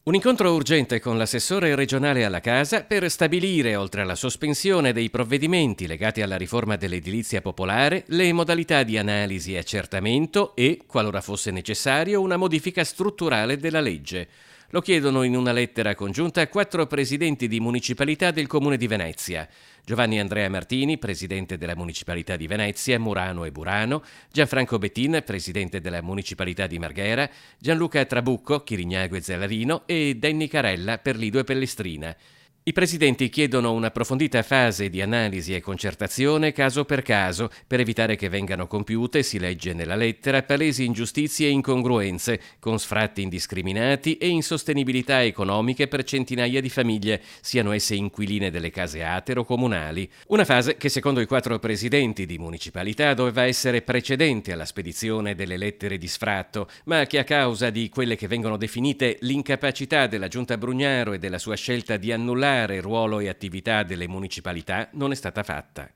Un incontro urgente con l'assessore regionale alla casa per stabilire, oltre alla sospensione dei provvedimenti legati alla riforma dell'edilizia popolare, le modalità di analisi e accertamento e, qualora fosse necessario, una modifica strutturale della legge. Lo chiedono in una lettera congiunta 4 presidenti di municipalità del Comune di Venezia: Giovanni Andrea Martini, presidente della municipalità di Venezia, Murano e Burano; Gianfranco Bettin, presidente della municipalità di Marghera; Gianluca Trabucco, Chirignago e Zellarino e Denny Carella per Lido e Pellestrina. I presidenti chiedono un'approfondita fase di analisi e concertazione caso per evitare che vengano compiute, si legge nella lettera, palesi ingiustizie e incongruenze, con sfratti indiscriminati e insostenibilità economiche per centinaia di famiglie, siano esse inquiline delle case ATER o comunali. Una fase che, secondo i 4 presidenti di municipalità, doveva essere precedente alla spedizione delle lettere di sfratto, ma che a causa di quelle che vengono definite l'incapacità della Giunta Brugnaro e della sua scelta di annullare ruolo e attività delle municipalità non è stata fatta.